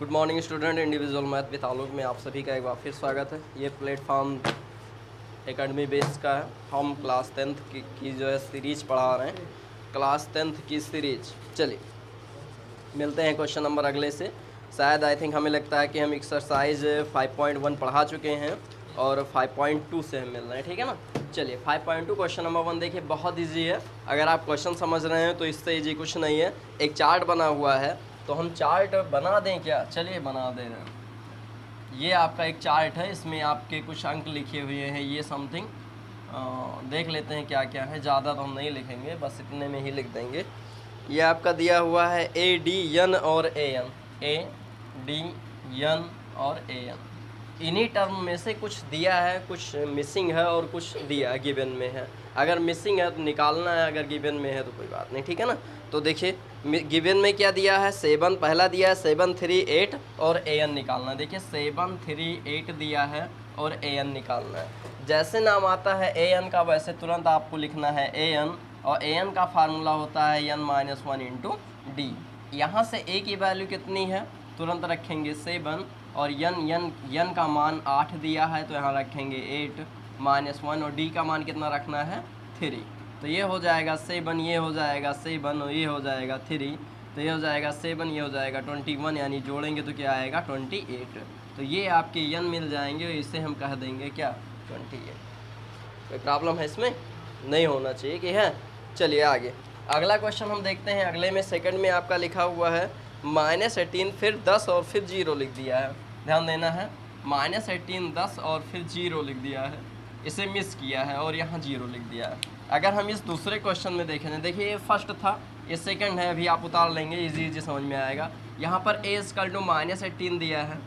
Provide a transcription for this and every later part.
Good morning student, individual math with Alok में आप सभी का एक बार फिर स्वागत है। ये प्लेटफॉर्म एकेडमी बेस का है। हम क्लास 10th की जो है सीरीज पढ़ा रहे हैं, क्लास 10th की सीरीज। चलिए मिलते हैं क्वेश्चन नंबर अगले से। शायद आई थिंक हमें लगता है कि हम एक्सरसाइज 5.1 पढ़ा चुके हैं और 5.2 से हम मिल रहे हैं, ठीक है ना। चलिए 5.2 क्वेश्चन नंबर 1 देखिए, बहुत इजी है। अगर आप क्वेश्चन समझ रहे हैं तो इससे इजी कुछ नहीं है। एक चार्ट बना हुआ है तो हम चार्ट बना दें क्या? चलिए बना दे रहे हैं। ये आपका एक चार्ट है, इसमें आपके कुछ अंक लिखे हुए हैं। ये समथिंग देख लेते हैं क्या क्या है। ज़्यादा तो हम नहीं लिखेंगे, बस इतने में ही लिख देंगे। ये आपका दिया हुआ है ए डी एन और A N, A D N और ए एन। इन्हीं टर्म में से कुछ दिया है, कुछ मिसिंग है और कुछ दिया गिवन में है। अगर मिसिंग है तो निकालना है, अगर गिवन में है तो कोई बात नहीं, ठीक है ना। तो देखिए गिवन में क्या दिया है, 7 पहला दिया है 7 3 8 और ए एन निकालना है। देखिए 7 3 8 दिया है और ए एन निकालना है। जैसे नाम आता है ए एन का वैसे तुरंत आपको लिखना है ए एन, और ए एन का फार्मूला होता है n - 1 इंटू डी। यहाँ से ए की वैल्यू कितनी है, तुरंत रखेंगे 7, और n का मान 8 दिया है तो यहाँ रखेंगे 8 - 1, और डी का मान कितना रखना है 3। तो ये हो जाएगा 7, ये हो जाएगा 7 और ये हो जाएगा 3, तो ये हो जाएगा 7, ये हो जाएगा 21, यानी जोड़ेंगे तो क्या आएगा 28। तो ये आपके n मिल जाएंगे और इसे हम कह देंगे क्या 28। कोई प्रॉब्लम है इसमें? नहीं होना चाहिए कि है। चलिए आगे अगला क्वेश्चन हम देखते हैं। अगले में सेकंड में आपका लिखा हुआ है -18 फिर 10 और फिर 0 लिख दिया है। ध्यान देना है, -18 10 और फिर 0 लिख दिया है, इसे मिस किया है और यहाँ 0 लिख दिया है। अगर हम इस दूसरे क्वेश्चन में देखें, देखिए ये फर्स्ट था, ये सेकंड है, अभी आप उतार लेंगे, इजी समझ में आएगा। यहाँ पर a = -18 दिया है,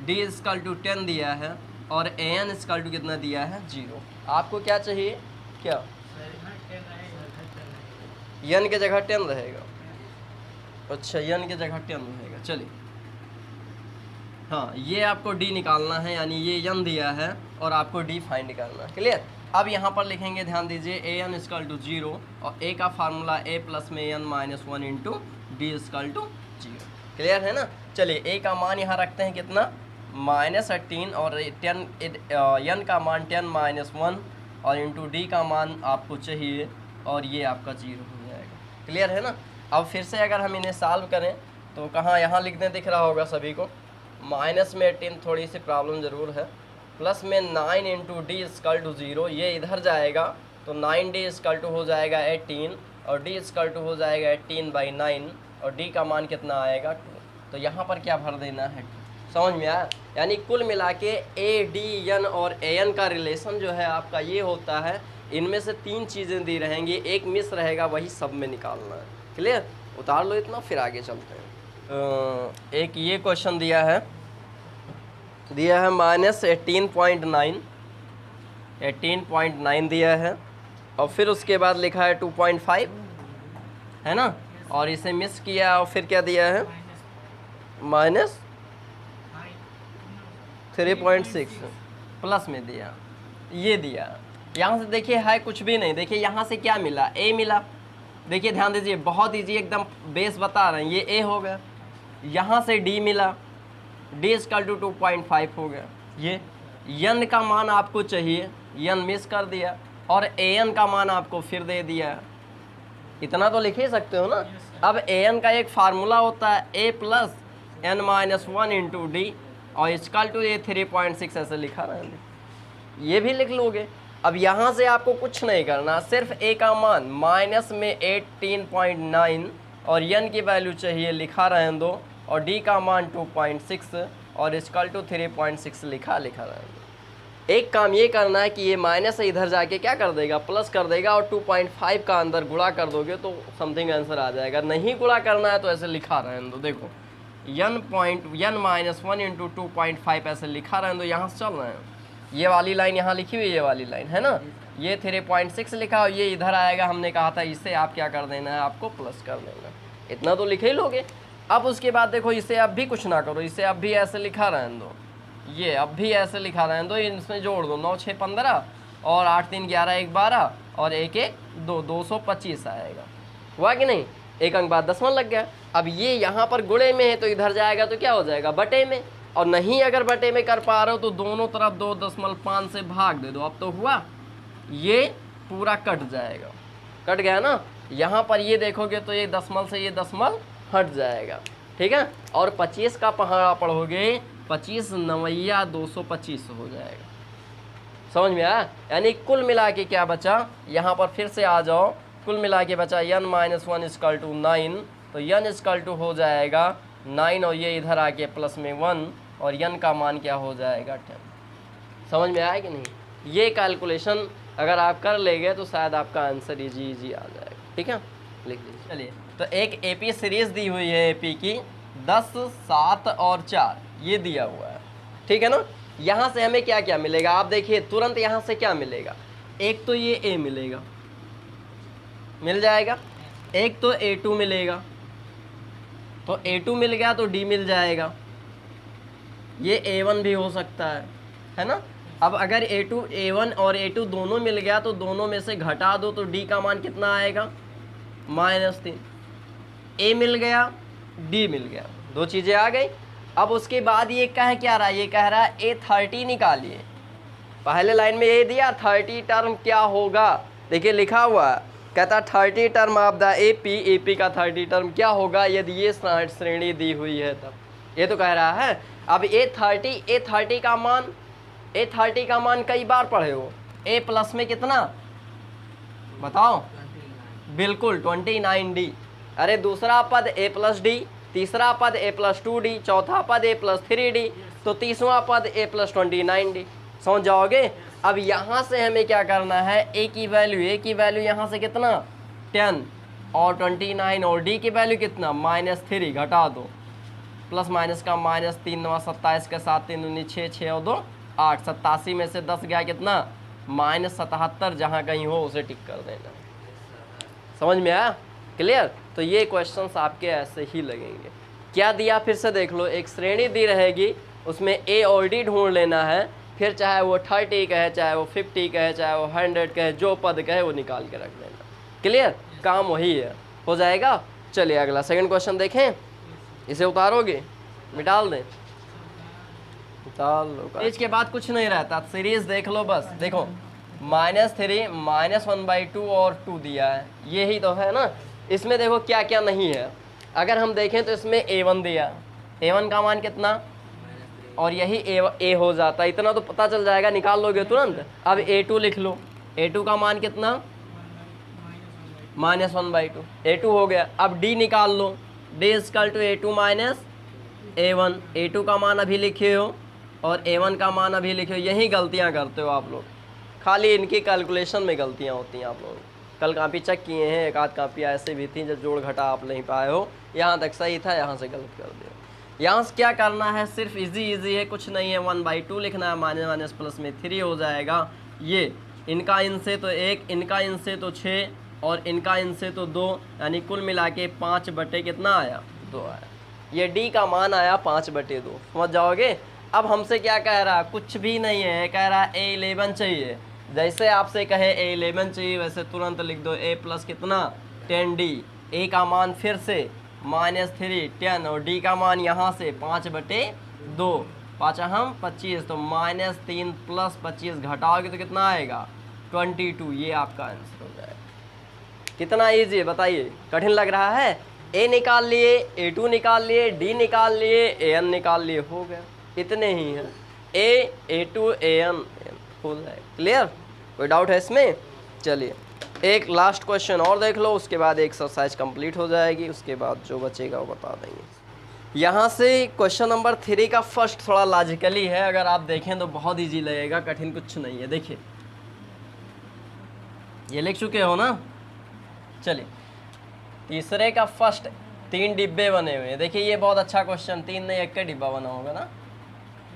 d = 10 दिया है और an = कितना दिया है 0। आपको क्या चाहिए, क्या n के जगह 10 रहेगा? अच्छा n के जगह 10 रहेगा। चलिए हाँ, ये आपको d निकालना है, यानी ये n दिया है और आपको d फाइंड करना है। क्लियर? अब यहाँ पर लिखेंगे, ध्यान दीजिए, an = 0 और a का फार्मूला a प्लस में n - 1 इंटू d = 0। क्लियर है ना। चलिए a का मान यहाँ रखते हैं कितना, -18 और 10, n का मान 10 - 1 और इंटू d का मान आपको चाहिए, और ये आपका 0 हो जाएगा। क्लियर है ना। अब फिर से अगर हम इन्हें सॉल्व करें तो कहाँ, यहाँ लिखने दिख रहा होगा सभी को। माइनस में 18 थोड़ी सी प्रॉब्लम ज़रूर है, प्लस में 9 इंटू d = 0, ये इधर जाएगा तो 9d = हो जाएगा 18 और d = हो जाएगा 18/9 और d का मान कितना आएगा 2। तो यहाँ पर क्या भर देना है 2। समझ में आया? यानी कुल मिला के a, d, n और a n का रिलेशन जो है आपका ये होता है, इनमें से 3 चीज़ें दी रहेंगी, एक मिस रहेगा, वही सब में निकालना है। क्लियर? उतार लो इतना, फिर आगे चलते हैं। एक ये क्वेश्चन दिया है -18.9, 18.9 दिया है और फिर उसके बाद लिखा है 2.5, है ना, और इसे मिस किया और फिर क्या दिया है -3.6 प्लस में दिया, ये दिया। यहाँ से देखिए है कुछ भी नहीं, देखिए यहाँ से क्या मिला, a मिला। देखिए ध्यान दीजिए, बहुत इजी, एकदम बेस बता रहे हैं, ये a हो गया। यहाँ से d मिला, d = 2.5 हो गया। ये n का मान आपको चाहिए, n मिस कर दिया, और an का मान आपको फिर दे दिया। इतना तो लिख ही सकते हो ना। अब an का एक फार्मूला होता है a plus n - 1 into D, और इसकल टू ये 3.6 ऐसे लिखा रहा है, ये भी लिख लोगे। अब यहाँ से आपको कुछ नहीं करना, सिर्फ a का मान माइनस में 18.9 और n की वैल्यू चाहिए, लिखा रहने दो, और d का मान 2.6 और इसकल टू 3.6 लिखा रहने दो। एक काम ये करना है कि ये माइनस से इधर जाके क्या कर देगा, प्लस कर देगा, और 2.5 का अंदर गुणा कर दोगे तो समथिंग आंसर आ जाएगा। नहीं गुणा करना है तो ऐसे लिखा रहने दो। देखो n - 1 इंटू 2.5 ऐसे लिखा रहने दो। यहाँ से चल रहे हैं, ये वाली लाइन यहाँ लिखी हुई, ये वाली लाइन है ना, ये 3.6 लिखा और ये इधर आएगा। हमने कहा था इसे आप क्या कर देना है, आपको प्लस कर देना। इतना तो लिखे ही लोगे। अब उसके बाद देखो, इसे अब भी कुछ ना करो, इसे अब भी ऐसे लिखा रहने दो, ये अब भी ऐसे लिखा रहने दो। इसमें जोड़ दो, 9 6 15 और 8 3 11 1 12 और 1 1 2, 225 आएगा। हुआ कि नहीं? एक अंक बाद दशमलव लग गया। अब ये यहाँ पर गुणे में है तो इधर जाएगा तो क्या हो जाएगा, बटे में। और नहीं अगर बटे में कर पा रहे हो तो दोनों तरफ 2.5 से भाग दे दो। अब तो हुआ, ये पूरा कट जाएगा, कट गया ना। यहाँ पर ये देखोगे तो ये दशमलव से ये दशमलव हट जाएगा, ठीक है। और 25 का पहाड़ा पढ़ोगे 25 नवैया 225 हो जाएगा। समझ में आया? यानी कुल मिला के क्या बचा, यहाँ पर फिर से आ जाओ, कुल मिला के बचा n - 1 इक्वल टू 9, तो n इक्वल टू हो जाएगा 9 और ये इधर आके प्लस में 1 और n का मान क्या हो जाएगा 10। समझ में आया कि नहीं? ये कैलकुलेशन अगर आप कर लेंगे तो शायद आपका आंसर इजी आ जाएगा, ठीक है। लिख लीजिए। चलिए, तो एक एपी सीरीज दी हुई है, एपी की 10, 7 और 4 ये दिया हुआ है, ठीक है ना। यहाँ से हमें क्या क्या मिलेगा, आप देखिए तुरंत यहाँ से क्या मिलेगा। एक तो ये a मिलेगा, मिल जाएगा। एक तो a2 मिलेगा, तो a2 मिल गया तो d मिल जाएगा। ये a1 भी हो सकता है ना। अब अगर a2 a1 और a2 दोनों मिल गया तो दोनों में से घटा दो तो d का मान कितना आएगा, -3। a मिल गया, d मिल गया, दो चीज़ें आ गई। अब उसके बाद ये कह क्या रहा है, ये कह रहा है a30 निकालिए। पहले लाइन में ये दिया 30 टर्म क्या होगा, देखिए लिखा हुआ है, कहता 30 टर्म ऑफ द एपी का 30 टर्म क्या होगा यदि ये श्रेणी दी हुई है तब। ये तो कह रहा है। अब a30 का मान कई बार पढ़े हो, a प्लस में कितना बताओ, बिल्कुल 29d। अरे दूसरा पद a प्लस d, तीसरा पद a प्लस 2d, चौथा पद a प्लस 3d, तो तीसरा पद a प्लस 29d। समझ जाओगे। अब यहाँ से हमें क्या करना है, a की वैल्यू यहाँ से कितना 10 और 29 और d की वैल्यू कितना -3, घटा दो, प्लस माइनस का -3 9 27 के साथ 3 19 6 6 और 2 8, 87 में से 10 गया कितना -77, जहाँ कहीं हो उसे टिक कर देना। समझ में आया, क्लियर। तो ये क्वेश्चंस आपके ऐसे ही लगेंगे। क्या दिया फिर से देख लो, एक श्रेणी दी रहेगी उसमें a और d ढूंढ लेना है, फिर चाहे वो 30 कहे, चाहे वो 50 कहे, चाहे वो 100 कहे, जो पद कहे वो निकाल के रख लेना। क्लियर, काम वही है, हो जाएगा। चलिए अगला सेकंड क्वेश्चन देखें। इसे उतारोगे, मिटाल दें, इसके बाद कुछ नहीं रहता, सीरीज देख लो बस। देखो -3 -1/2 और 2 दिया है, यही तो है ना। इसमें देखो क्या क्या नहीं है। अगर हम देखें तो इसमें a1 दिया, a1 का मान कितना, और यही a हो जाता है, इतना तो पता चल जाएगा, निकाल लोगे तुरंत। अब a2 लिख लो, a2 का मान कितना -1/2, a2 हो गया। अब d निकाल लो, d equal to a2 -a1, a2 का मान अभी लिखे हो और a1 का मान अभी लिखे हो। यही गलतियां करते हो आप लोग, खाली इनकी कैलकुलेशन में गलतियां होती हैं आप लोग। कल कापी चेक किए हैं, एक आध कापियाँ ऐसे भी थी जब जोड़ घटा आप नहीं पाए हो, यहाँ तक सही था, यहाँ से गलत कर दिया। यहाँ से क्या करना है, सिर्फ इजी है, कुछ नहीं है। 1/2 लिखना है, माइनस प्लस में 3 हो जाएगा। ये इनका इनसे तो 1, इनका इनसे तो 6 और इनका इनसे तो 2, यानी कुल मिला के 5 बटे कितना आया, 2 आया। ये d का मान आया 5/2, समझ जाओगे। अब हमसे क्या कह रहा है, कुछ भी नहीं है, कह रहा है a11 चाहिए। जैसे आपसे कहे a11 चाहिए वैसे तुरंत लिख दो a प्लस कितना 10d। a का मान फिर से -3 10 और d का मान यहाँ से 5/2, 5 हम 25, तो -3 प्लस 25 घटाओगे तो कितना आएगा 22। ये आपका आंसर हो जाएगा। कितना ईजी है बताइए, कठिन लग रहा है। a निकाल लिए, a2 निकाल लिए, d निकाल लिए, an निकाल लिए, हो गया, इतने ही हैं। a2 an हो जाएगा। क्लियर, कोई डाउट है इसमें? चलिए एक लास्ट क्वेश्चन और देख लो, उसके बाद एक्सरसाइज कंप्लीट हो जाएगी, उसके बाद जो बचेगा वो बता देंगे। यहाँ से क्वेश्चन नंबर 3 का फर्स्ट थोड़ा लॉजिकली है, अगर आप देखें तो बहुत इजी लगेगा, कठिन कुछ नहीं है। देखिए ये लिख चुके हो ना। चलिए तीसरे का फर्स्ट 3 डिब्बे बने हुए हैं। देखिए ये बहुत अच्छा क्वेश्चन, 3 नहीं 1 का डिब्बा बना होगा ना,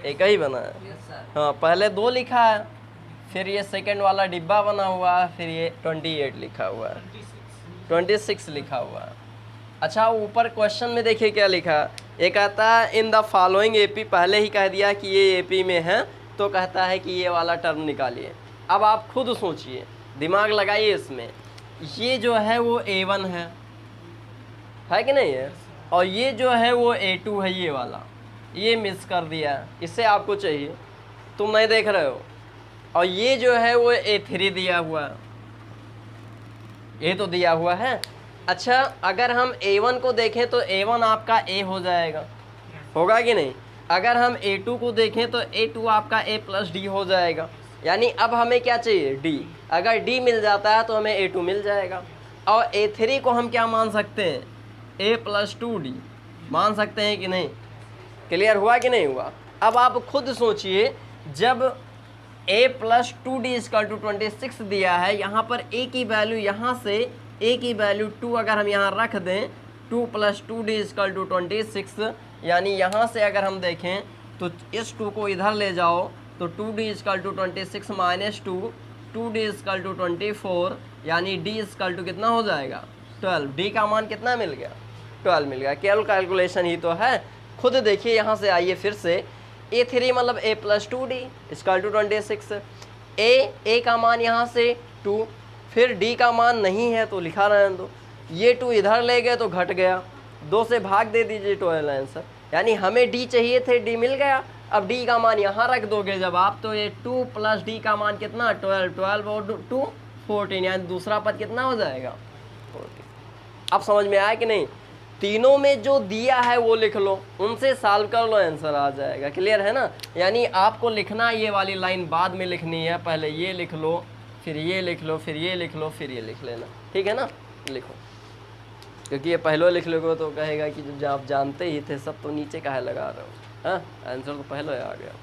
एक ही बना है। हाँ पहले 2 लिखा है, फिर ये सेकंड वाला डिब्बा बना हुआ है, फिर ये 28 लिखा हुआ है, 26 लिखा हुआ है। अच्छा ऊपर क्वेश्चन में देखिए क्या लिखा है, ये कहता है इन द फॉलोइंग एपी, पहले ही कह दिया कि ये एपी में है, तो कहता है कि ये वाला टर्म निकालिए। अब आप खुद सोचिए, दिमाग लगाइए इसमें। ये जो है वो a1 है, है कि नहीं है। और ये जो है वो A2 है, ये वाला, ये मिस कर दिया है, इससे आपको चाहिए, तुम नहीं देख रहे हो। और ये जो है वो A3 दिया हुआ है, ये तो दिया हुआ है। अच्छा, अगर हम A1 को देखें तो A1 आपका A हो जाएगा, होगा कि नहीं। अगर हम A2 को देखें तो A2 आपका A+D हो जाएगा। यानी अब हमें क्या चाहिए, D। अगर D मिल जाता है तो हमें A2 मिल जाएगा। और A3 को हम क्या मान सकते हैं, A+2D मान सकते हैं कि नहीं। क्लियर हुआ कि नहीं हुआ। अब आप खुद सोचिए, जब A+2D = 26 दिया है, यहाँ पर A की वैल्यू, यहाँ से A की वैल्यू 2 अगर हम यहाँ रख दें, 2 + 2D = 26, यानी यहाँ से अगर हम देखें तो इस 2 को इधर ले जाओ तो 2D = 26 - 2, 2D = 24, यानी D = कितना हो जाएगा, 12। D का मान कितना मिल गया, 12 मिल गया। केवल कैलकुलेशन ही तो है, खुद देखिए। यहाँ से आइए फिर से, A3 मतलब A+2D = 26, A का मान यहाँ से 2, फिर D का मान नहीं है तो लिखा रहने दो, ये 2 इधर ले गए तो घट गया, 2 से भाग दे दीजिए, 12 आंसर। यानी हमें D चाहिए थे, D मिल गया। अब D का मान यहाँ रख दोगे जब आप, तो ये 2 + D का मान कितना, 12, 12 और 2 14, यानी दूसरा पद कितना हो जाएगा, 14। अब समझ में आया कि नहीं। तीनों में जो दिया है वो लिख लो, उनसे सॉल्व कर लो, आंसर आ जाएगा। क्लियर है ना। यानी आपको लिखना, ये वाली लाइन बाद में लिखनी है, पहले ये लिख लो, फिर ये लिख लो, फिर ये लिख लो, फिर ये लिख लेना, ठीक है ना। लिखो, क्योंकि ये पहले लिख लोगे तो कहेगा कि जब आप जानते ही थे सब, तो नीचे काहे लगा रहे हो। हाँ, आंसर तो पहले आ गया।